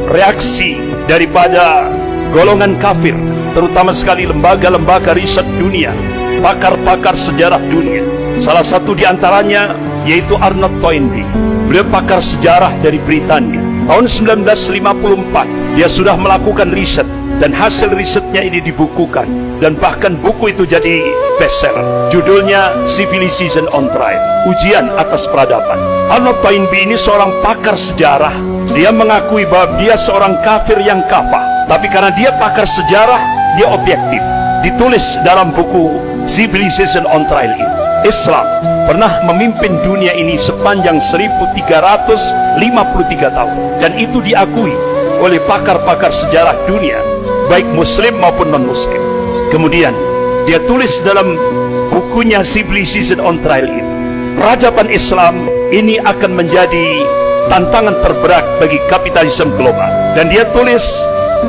reaksi daripada golongan kafir, terutama sekali lembaga-lembaga riset dunia, pakar-pakar sejarah dunia. Salah satu di antaranya yaitu Arnold Toynbee. Beliau pakar sejarah dari Britania. Tahun 1954 dia sudah melakukan riset, dan hasil risetnya ini dibukukan, dan bahkan buku itu jadi bestseller. Judulnya Civilization on Trial, ujian atas peradaban. Arnold Toynbee ini seorang pakar sejarah. Dia mengakui bahwa dia seorang kafir yang kafah, tapi karena dia pakar sejarah, dia objektif. Ditulis dalam buku Civilization on Trial ini, Islam pernah memimpin dunia ini sepanjang 1353 tahun, dan itu diakui oleh pakar-pakar sejarah dunia, baik muslim maupun non-muslim. Kemudian dia tulis dalam bukunya Civilization on Trial ini, peradaban Islam ini akan menjadi tantangan terberat bagi kapitalisme global. Dan dia tulis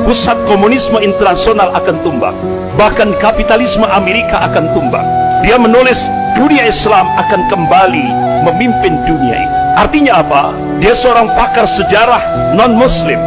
pusat komunisme internasional akan tumbang, bahkan kapitalisme Amerika akan tumbang. Dia menulis dunia Islam akan kembali memimpin dunia ini. Artinya apa? Dia seorang pakar sejarah non-muslim.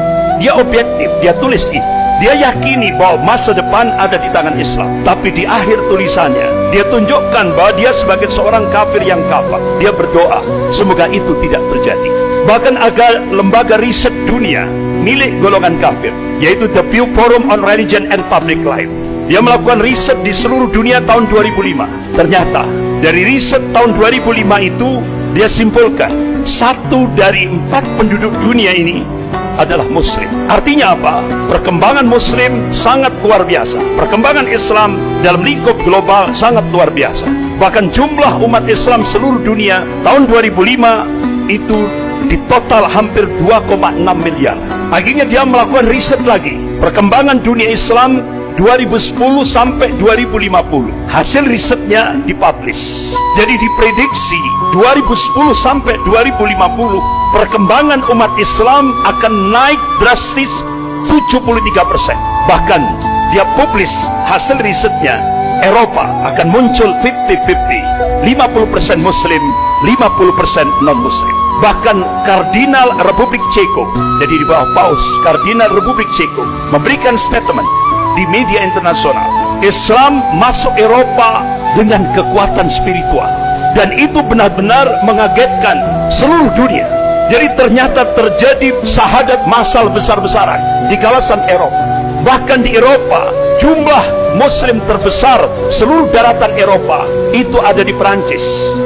Dia objektif, dia tulis itu. Dia yakini bahwa masa depan ada di tangan Islam. Tapi di akhir tulisannya, dia tunjukkan bahwa dia sebagai seorang kafir yang kafir. Dia berdoa, semoga itu tidak terjadi. Bahkan ada lembaga riset dunia milik golongan kafir, yaitu The Pew Forum on Religion and Public Life. Dia melakukan riset di seluruh dunia tahun 2005. Ternyata dari riset tahun 2005 itu, dia simpulkan 1 dari 4 penduduk dunia ini adalah muslim. Artinya apa? Perkembangan muslim sangat luar biasa. Perkembangan Islam dalam lingkup global sangat luar biasa. Bahkan jumlah umat Islam seluruh dunia tahun 2005 itu di total hampir 2,6 miliar. Akhirnya dia melakukan riset lagi, perkembangan dunia Islam 2010 sampai 2050. Hasil risetnya dipublish. Jadi diprediksi 2010 sampai 2050 perkembangan umat Islam akan naik drastis 73%. Bahkan dia publish hasil risetnya, Eropa akan muncul 50-50, 50% Muslim, 50% non-Muslim. Bahkan Kardinal Republik Ceko, jadi di bawah Paus, Kardinal Republik Ceko memberikan statement di media internasional, Islam masuk Eropa dengan kekuatan spiritual, dan itu benar-benar mengagetkan seluruh dunia. Jadi ternyata terjadi syahadat massal besar-besaran di kawasan Eropa. Bahkan di Eropa, jumlah muslim terbesar seluruh daratan Eropa itu ada di Perancis.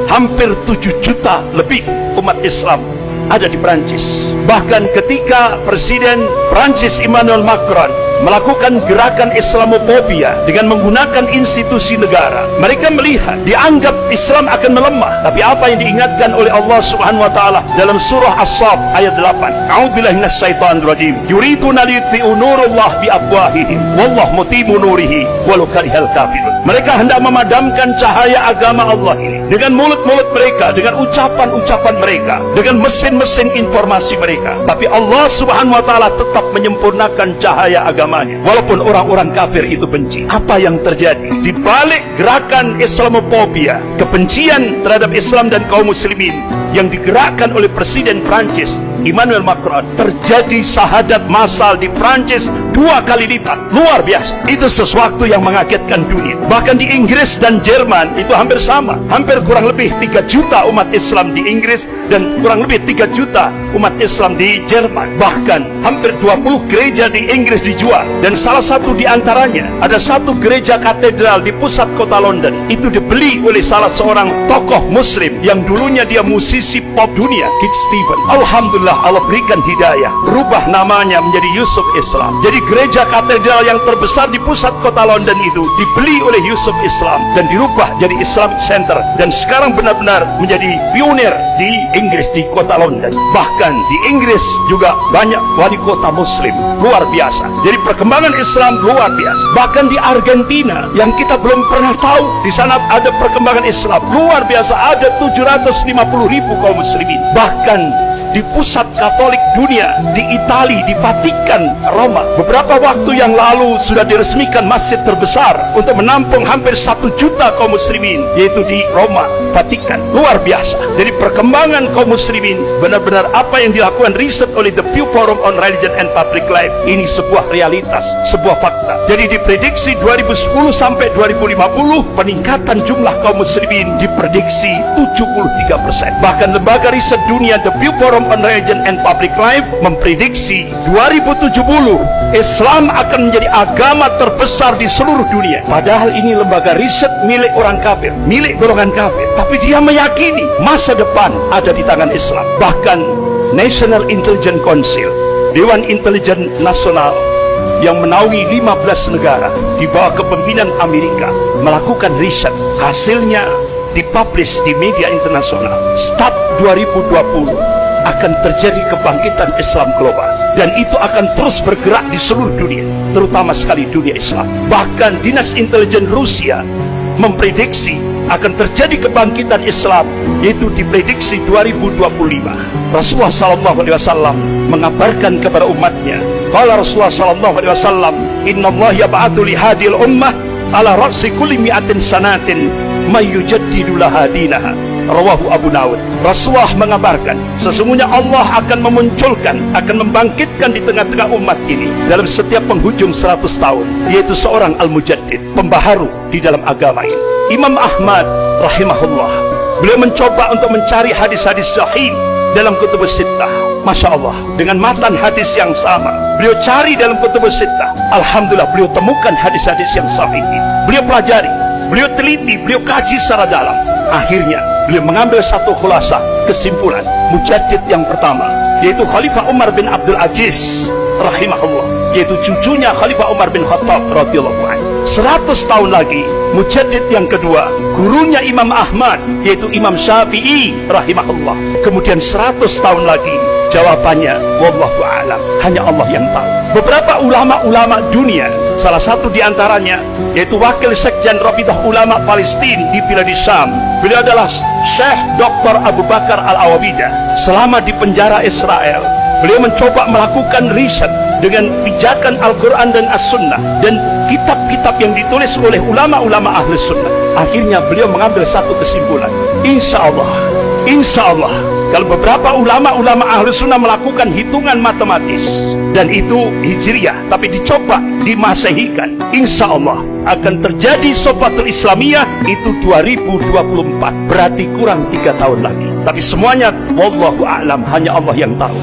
Hampir 7 juta lebih umat Islam ada di Perancis. Bahkan ketika Presiden Perancis Emmanuel Macron melakukan gerakan Islamofobia dengan menggunakan institusi negara, mereka melihat, dianggap Islam akan melemah. Tapi apa yang diingatkan oleh Allah Subhanahu wa taala dalam surah As-Saff ayat 8, A'udzubillahi minasyaitonir rajim, yuriduna liyutfi'u nurallah biafwahihim wallahu mutimmu nurihi walau karihal kafirun. Mereka hendak memadamkan cahaya agama Allah ini dengan mulut-mulut mereka, dengan ucapan-ucapan mereka, dengan mesin-mesin informasi mereka. Tapi Allah Subhanahu wa taala tetap menyempurnakan cahaya agama, walaupun orang-orang kafir itu benci. Apa yang terjadi di balik gerakan Islamofobia, kebencian terhadap Islam dan kaum muslimin yang digerakkan oleh Presiden Prancis Emmanuel Macron? Terjadi syahadat massal di Prancis 2 kali lipat. Luar biasa. Itu sesuatu yang mengagetkan dunia. Bahkan di Inggris dan Jerman itu hampir sama. Hampir kurang lebih 3 juta umat Islam di Inggris dan kurang lebih 3 juta umat Islam di Jerman. Bahkan hampir 20 gereja di Inggris dijual, dan salah satu di antaranya ada satu gereja katedral di pusat kota London. Itu dibeli oleh salah seorang tokoh muslim yang dulunya dia musisi pop dunia, Kit Stevens. Alhamdulillah, Allah berikan hidayah, berubah namanya menjadi Yusuf Islam. Jadi gereja katedral yang terbesar di pusat kota London itu dibeli oleh Yusuf Islam dan dirubah jadi Islamic Center, dan sekarang benar-benar menjadi pionir di Inggris, di kota London. Bahkan di Inggris juga banyak wali kota muslim. Luar biasa. Jadi perkembangan Islam luar biasa. Bahkan di Argentina yang kita belum pernah tahu, di sana ada perkembangan Islam luar biasa. Ada 750.000 kaum muslimin. Bahkan di pusat Katolik dunia, di Italia, di Vatikan, Roma. Beberapa waktu yang lalu sudah diresmikan masjid terbesar untuk menampung hampir 1 juta kaum muslimin, yaitu di Roma, Vatikan. Luar biasa. Jadi perkembangan kaum muslimin, benar-benar apa yang dilakukan riset oleh The Pew Forum on Religion and Public Life, ini sebuah realitas, sebuah fakta. Jadi diprediksi 2010 sampai 2050 peningkatan jumlah kaum muslimin diprediksi 73%. Bahkan lembaga riset dunia The Pew Forum on Religion and Public Life memprediksi 2070 Islam akan menjadi agama terbesar di seluruh dunia. Padahal ini lembaga riset milik orang kafir, milik golongan kafir, tapi dia meyakini masa depan ada di tangan Islam. Bahkan National Intelligence Council, Dewan Intelijen Nasional yang menaungi 15 negara di bawah kepemimpinan Amerika melakukan riset. Hasilnya dipublish di media internasional. Start 2020 akan terjadi kebangkitan Islam global, dan itu akan terus bergerak di seluruh dunia, terutama sekali dunia Islam. Bahkan Dinas Intelijen Rusia memprediksi akan terjadi kebangkitan Islam, yaitu diprediksi 2025. Rasulullah SAW mengabarkan kepada umatnya, qala Rasulullah SAW, innallaha yab'atsu li hadhil ummah ala ra'si kulli mi'atin sanatin may yujaddidu laha dinaha. Rawahu Abu Dawud. Rasulullah mengabarkan, sesungguhnya Allah akan memunculkan, akan membangkitkan di tengah-tengah umat ini dalam setiap penghujung 100 tahun, yaitu seorang al-mujaddid, pembaharu di dalam agama ini. Imam Ahmad rahimahullah, beliau mencoba untuk mencari hadis-hadis sahih dalam kutubus sittah. Masya Allah, dengan matan hadis yang sama beliau cari dalam kutubus sittah. Alhamdulillah, beliau temukan hadis-hadis yang sahih ini. Beliau pelajari, beliau teliti, beliau kaji secara dalam. Akhirnya beliau mengambil satu khulasah, kesimpulan. Mujaddid yang pertama, yaitu Khalifah Umar bin Abdul Aziz rahimahullah, yaitu cucunya Khalifah Umar bin Khattab radhiyallahu anhu. 100 tahun lagi, mujaddid yang kedua, gurunya Imam Ahmad, yaitu Imam Syafi'i rahimahullah. Kemudian 100 tahun lagi, jawabannya wallahu a'lam, hanya Allah yang tahu. Beberapa ulama-ulama dunia, salah satu diantaranya yaitu wakil sekjen Rabidah Ulama Palestina di Bilad Syam, beliau adalah Syekh Dr. Abu Bakar Al-Awabidah. Selama di penjara Israel, beliau mencoba melakukan riset dengan pijakan Al-Quran dan As-Sunnah dan kitab-kitab yang ditulis oleh ulama-ulama Ahli Sunnah. Akhirnya beliau mengambil satu kesimpulan, insya Allah, kalau beberapa ulama-ulama Ahli Sunnah melakukan hitungan matematis, dan itu hijriyah, tapi dicoba dimasehikan, insya Allah akan terjadi Sofatul Islamiyah itu 2024, berarti kurang 3 tahun lagi. Tapi semuanya wallahu a'lam, hanya Allah yang tahu.